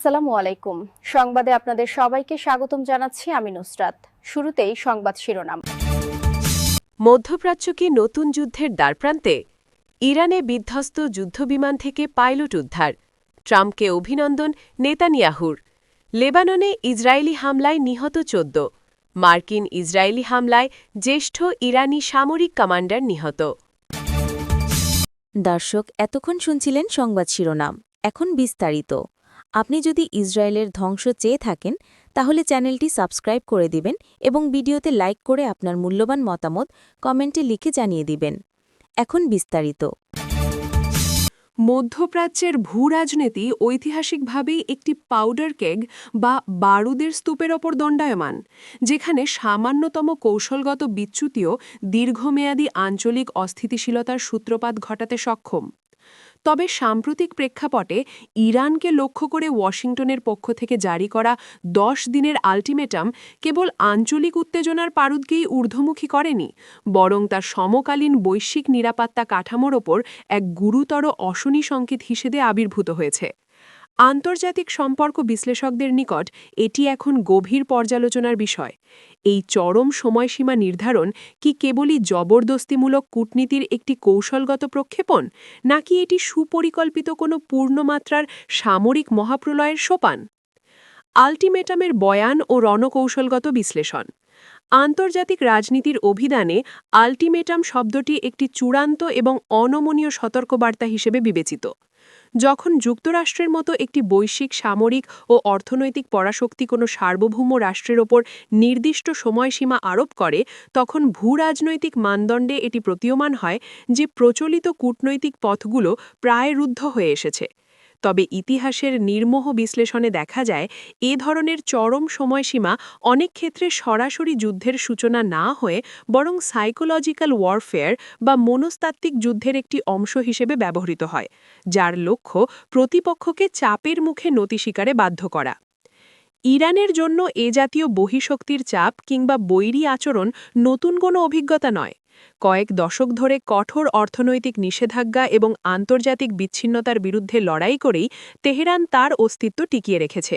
আসসালামু আলাইকুম। সংবাদে আপনাদের সবাইকে স্বাগতম জানাচ্ছি আমি নুসরাত। শুরুতেই সংবাদ শিরোনাম। মধ্যপ্রাচ্যকে নতুন যুদ্ধের দ্বারপ্রান্তে ইরানে বিধ্বস্ত যুদ্ধবিমান থেকে পাইলট উদ্ধার, ট্রাম্পকে অভিনন্দন নেতানিয়াহুর। লেবাননে ইসরায়েলি হামলায় নিহত ১৪, মার্কিন ইসরায়েলি হামলায় জ্যেষ্ঠ ইরানি সামরিক কমান্ডার নিহত। দর্শক, এতক্ষণ শুনছিলেন সংবাদ শিরোনাম। এখন বিস্তারিত। আপনি যদি ইসরায়েলের ধ্বংস চেয়ে থাকেন তাহলে চ্যানেলটি সাবস্ক্রাইব করে দিবেন এবং ভিডিওতে লাইক করে আপনার মূল্যবান মতামত কমেন্টে লিখে জানিয়ে দিবেন। এখন বিস্তারিত। মধ্যপ্রাচ্যের ভূরাজনীতি ঐতিহাসিকভাবেই একটি পাউডার কেগ বা বারুদের স্তূপের ওপর দণ্ডায়মান, যেখানে সামান্যতম কৌশলগত বিচ্যুতিও দীর্ঘমেয়াদী আঞ্চলিক অস্থিতিশীলতার সূত্রপাত ঘটাতে সক্ষম। তবে সাম্প্রতিক প্রেক্ষাপটে ইরানকে লক্ষ্য করে ওয়াশিংটনের পক্ষ থেকে জারি করা ১০ দিনের আল্টিমেটাম কেবল আঞ্চলিক উত্তেজনার পারদকেই ঊর্ধ্বমুখী করেনি, বরং তার সমকালীন বৈশ্বিক নিরাপত্তা কাঠামোর ওপর এক গুরুতর অশনি সংকেত হিসেবে আবির্ভূত হয়েছে। আন্তর্জাতিক সম্পর্ক বিশ্লেষকদের নিকট এটি এখন গভীর পর্যালোচনার বিষয়। এই চরম সময়সীমা নির্ধারণ কি কেবলই জবরদস্তিমূলক কূটনীতির একটি কৌশলগত প্রক্ষেপণ, নাকি এটি সুপরিকল্পিত কোনো পূর্ণমাত্রার সামরিক মহাপ্রলয়ের সোপান? আল্টিমেটামের বয়ান ও রণকৌশলগত বিশ্লেষণ। আন্তর্জাতিক রাজনীতির অভিধানে আল্টিমেটাম শব্দটি একটি চূড়ান্ত এবং অনমনীয় সতর্কবার্তা হিসেবে বিবেচিত। যখন যুক্তরাষ্ট্রের মতো একটি বৈশ্বিক সামরিক ও অর্থনৈতিক পরাশক্তি কোনো সার্বভৌম রাষ্ট্রের ওপর নির্দিষ্ট সময়সীমা আরোপ করে, তখন ভূরাজনৈতিক মানদণ্ডে এটি প্রতীয়মান হয় যে প্রচলিত কূটনৈতিক পথগুলো প্রায় রুদ্ধ হয়ে এসেছে। তবে ইতিহাসের নির্মোহ বিশ্লেষণে দেখা যায়, এ ধরনের চরম সময়সীমা অনেক ক্ষেত্রে সরাসরি যুদ্ধের সূচনা না হয়ে বরং সাইকোলজিক্যাল ওয়ারফেয়ার বা মনস্তাত্ত্বিক যুদ্ধের একটি অংশ হিসেবে ব্যবহৃত হয়, যার লক্ষ্য প্রতিপক্ষকে চাপের মুখে নতি স্বীকারে বাধ্য করা। ইরানের জন্য এ জাতীয় বহিঃশক্তির চাপ কিংবা বৈরী আচরণ নতুন কোনো অভিজ্ঞতা নয়। কয়েক দশক ধরে কঠোর অর্থনৈতিক নিষেধাজ্ঞা এবং আন্তর্জাতিক বিচ্ছিন্নতার বিরুদ্ধে লড়াই করেই তেহরান তার অস্তিত্ব টিকিয়ে রেখেছে।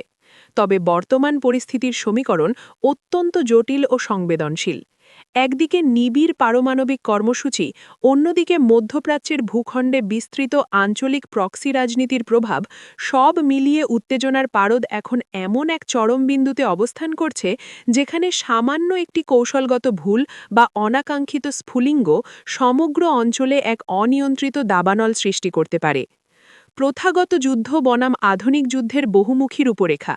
তবে বর্তমান পরিস্থিতির সমীকরণ অত্যন্ত জটিল ও সংবেদনশীল। একদিকে নিবিড় পারমাণবিক কর্মসূচি, অন্যদিকে মধ্যপ্রাচ্যের ভূখণ্ডে বিস্তৃত আঞ্চলিক প্রক্সি রাজনীতির প্রভাব, সব মিলিয়ে উত্তেজনার পারদ এখন এমন এক চরম বিন্দুতে অবস্থান করছে যেখানে সামান্য একটি কৌশলগত ভুল বা অনাকাঙ্ক্ষিত স্ফুলিঙ্গ সমগ্র অঞ্চলে এক অনিয়ন্ত্রিত দাবানল সৃষ্টি করতে পারে। প্রথাগত যুদ্ধ বনাম আধুনিক যুদ্ধের বহুমুখী রূপরেখা।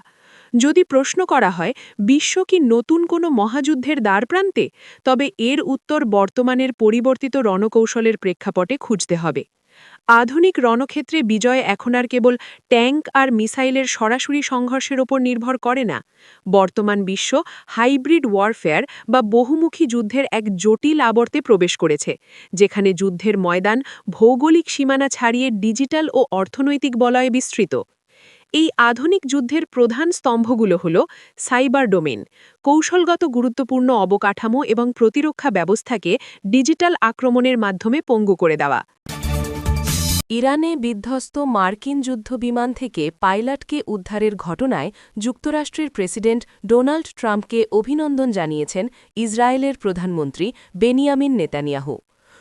যদি প্রশ্ন করা হয় বিশ্ব কি নতুন কোনো মহাযুদ্ধের দ্বারপ্রান্তে, তবে এর উত্তর বর্তমানের পরিবর্তিত রণকৌশলের প্রেক্ষাপটে খুঁজতে হবে। আধুনিক রণক্ষেত্রে বিজয় এখন আর কেবল ট্যাঙ্ক আর মিসাইলের সরাসরি সংঘর্ষের ওপর নির্ভর করে না। বর্তমান বিশ্ব হাইব্রিড ওয়ারফেয়ার বা বহুমুখী যুদ্ধের এক জটিল আবর্তে প্রবেশ করেছে, যেখানে যুদ্ধের ময়দান ভৌগোলিক সীমানা ছাড়িয়ে ডিজিটাল ও অর্থনৈতিক বলয়ে বিস্তৃত। এই আধুনিক যুদ্ধের প্রধান স্তম্ভগুলো হল সাইবার ডোমেন, কৌশলগত গুরুত্বপূর্ণ অবকাঠামো এবং প্রতিরক্ষা ব্যবস্থাকে ডিজিটাল আক্রমণের মাধ্যমে পঙ্গু করে দেওয়া। ইরানে বিধ্বস্ত মার্কিন যুদ্ধবিমান থেকে পাইলটকে উদ্ধারের ঘটনায় যুক্তরাষ্ট্রের প্রেসিডেন্ট ডোনাল্ড ট্রাম্পকে অভিনন্দন জানিয়েছেন ইসরায়েলের প্রধানমন্ত্রী বেনিয়ামিন নেতানিয়াহু।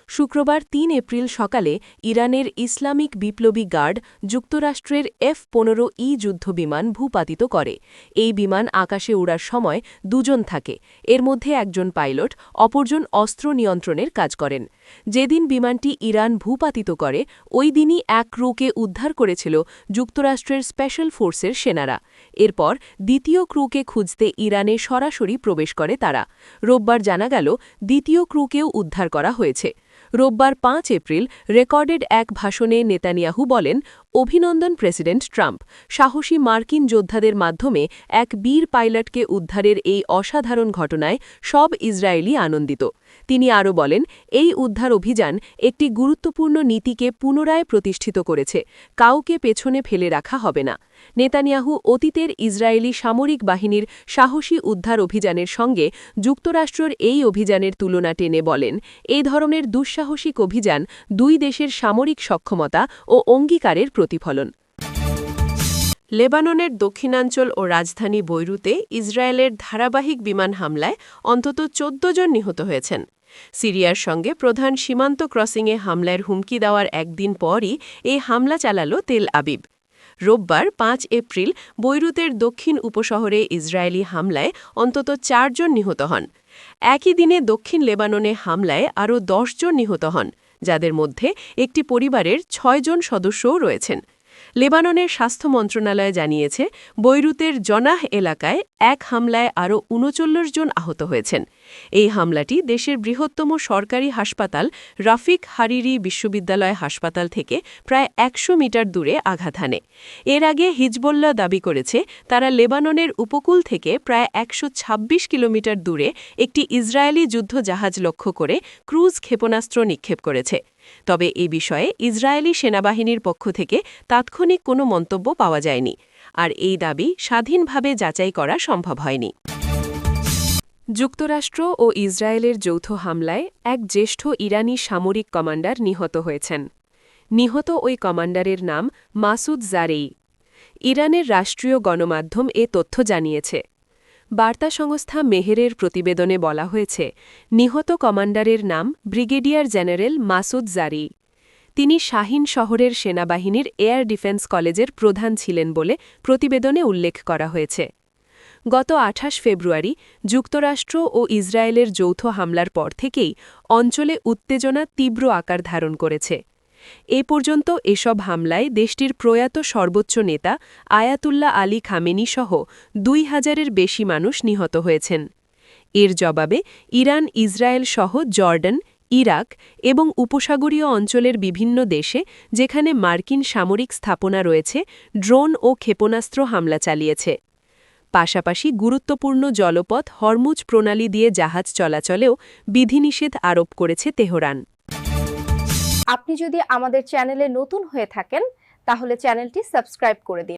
শুক্রবার ৩ এপ্রিল সকালে ইরানের ইসলামিক বিপ্লবী গার্ড যুক্তরাষ্ট্রের F-15E যুদ্ধবিমান ভূপাতিত করে। এই বিমান আকাশে ওড়ার সময় দুজন থাকে, এর মধ্যে একজন পাইলট, অপরজন অস্ত্র নিয়ন্ত্রণের কাজ করেন। যেদিন বিমানটি ইরান ভূপাতিত করে, ওই দিনই এক ক্রুকে উদ্ধার করেছিল যুক্তরাষ্ট্রের স্পেশাল ফোর্সের সেনারা। এরপর দ্বিতীয় ক্রুকে খুঁজতে ইরানে সরাসরি প্রবেশ করে তারা। রোববার জানা গেল দ্বিতীয় ক্রুকেও উদ্ধার করা হয়েছে। রোববার ৫ এপ্রিল রেকর্ডেড এক ভাষণে নেতানিয়াহু বলেন, অভিনন্দন প্রেসিডেন্ট ট্রাম্প, সাহসী মার্কিন যোদ্ধাদের মাধ্যমে এক বীর পাইলটকে উদ্ধারের এই অসাধারণ ঘটনায় সব ইসরায়েলি আনন্দিত। তিনি আরও বলেন, এই উদ্ধার অভিযান একটি গুরুত্বপূর্ণ নীতিকে পুনরায় প্রতিষ্ঠিত করেছে, কাউকে পেছনে ফেলে রাখা হবে না। নেতানিয়াহু অতীতের ইসরায়েলি সামরিক বাহিনীর সাহসী উদ্ধার অভিযানের সঙ্গে যুক্তরাষ্ট্রের এই অভিযানের তুলনা টেনে বলেন, এই ধরনের দুঃসাহসিক অভিযান দুই দেশের সামরিক সক্ষমতা ও অঙ্গীকারের প্রতিফলন। লেবাননের দক্ষিণাঞ্চল ও রাজধানী বৈরুতে ইসরায়েলের ধারাবাহিক বিমান হামলায় অন্তত ১৪ জন নিহত হয়েছেন। সিরিয়ার সঙ্গে প্রধান সীমান্ত ক্রসিংয়ে হামলার হুমকি দেওয়ার একদিন পরই এই হামলা চালাল তেল আবিব। রোববার ৫ এপ্রিল বৈরুতের দক্ষিণ উপশহরে ইসরায়েলি হামলায় অন্তত ৪ জন নিহত হন। একই দিনে দক্ষিণ লেবাননে হামলায় আরও ১০ জন নিহত হন, যাদের মধ্যে একটি পরিবারের ৬ জন সদস্যও রয়েছেন। লেবাননের স্বাস্থ্য মন্ত্রণালয় জানিয়েছে, বৈরুতের জনাহ এলাকায় এক হামলায় আরও ৩৯ জন আহত হয়েছেন। এই হামলাটি দেশের বৃহত্তম সরকারি হাসপাতাল রাফিক হারিরি বিশ্ববিদ্যালয় হাসপাতাল থেকে প্রায় ১০০ মিটার দূরে আঘাত হানে। এর আগে হিজবুল্লাহ দাবি করেছে, তারা লেবাননের উপকূল থেকে প্রায় ১২৬ কিলোমিটার দূরে একটি ইসরায়েলি যুদ্ধজাহাজ লক্ষ্য করে ক্রুজ ক্ষেপণাস্ত্র নিক্ষেপ করেছে। তবে এ বিষয়ে ইসরায়েলি সেনাবাহিনীর পক্ষ থেকে তাৎক্ষণিক কোনো মন্তব্য পাওয়া যায়নি, আর এই দাবি স্বাধীনভাবে যাচাই করা সম্ভব হয়নি। যুক্তরাষ্ট্র ও ইসরায়েলের যৌথ হামলায় এক জ্যেষ্ঠ ইরানি সামরিক কমান্ডার নিহত হয়েছেন। নিহত ওই কমান্ডারের নাম মাসুদ জারেই। ইরানের রাষ্ট্রীয় গণমাধ্যম এ তথ্য জানিয়েছে। বার্তা সংস্থা মেহেরের প্রতিবেদনে বলা হয়েছে, নিহত কমান্ডারের নাম ব্রিগেডিয়ার জেনারেল মাসুদ জারি। তিনি শাহিন শহরের সেনাবাহিনীর এয়ার ডিফেন্স কলেজের প্রধান ছিলেন বলে প্রতিবেদনে উল্লেখ করা হয়েছে। গত ২৮ ফেব্রুয়ারি যুক্তরাষ্ট্র ও ইসরায়েলের যৌথ হামলার পর থেকেই অঞ্চলে উত্তেজনা তীব্র আকার ধারণ করেছে। এ পর্যন্ত এসব হামলায় দেশটির প্রয়াত সর্বোচ্চ নেতা আয়াতুল্লাহ আলী খামেনি সহ ২,০০০-এর বেশি মানুষ নিহত হয়েছেন। এর জবাবে ইরান ইসরায়েল সহ জর্ডান, ইরাক এবং উপসাগরীয় অঞ্চলের বিভিন্ন দেশে, যেখানে মার্কিন সামরিক স্থাপনা রয়েছে, ড্রোন ও ক্ষেপণাস্ত্র হামলা চালিয়েছে। পাশাপাশি গুরুত্বপূর্ণ জলপথ হরমুজ প্রণালী দিয়ে জাহাজ চলাচলেও বিধিনিষেধ আরোপ করেছে তেহরান। আপনি যদি আমাদের চ্যানেলে নতুন হয়ে থাকেন, তাহলে চ্যানেলটি সাবস্ক্রাইব করে দিন।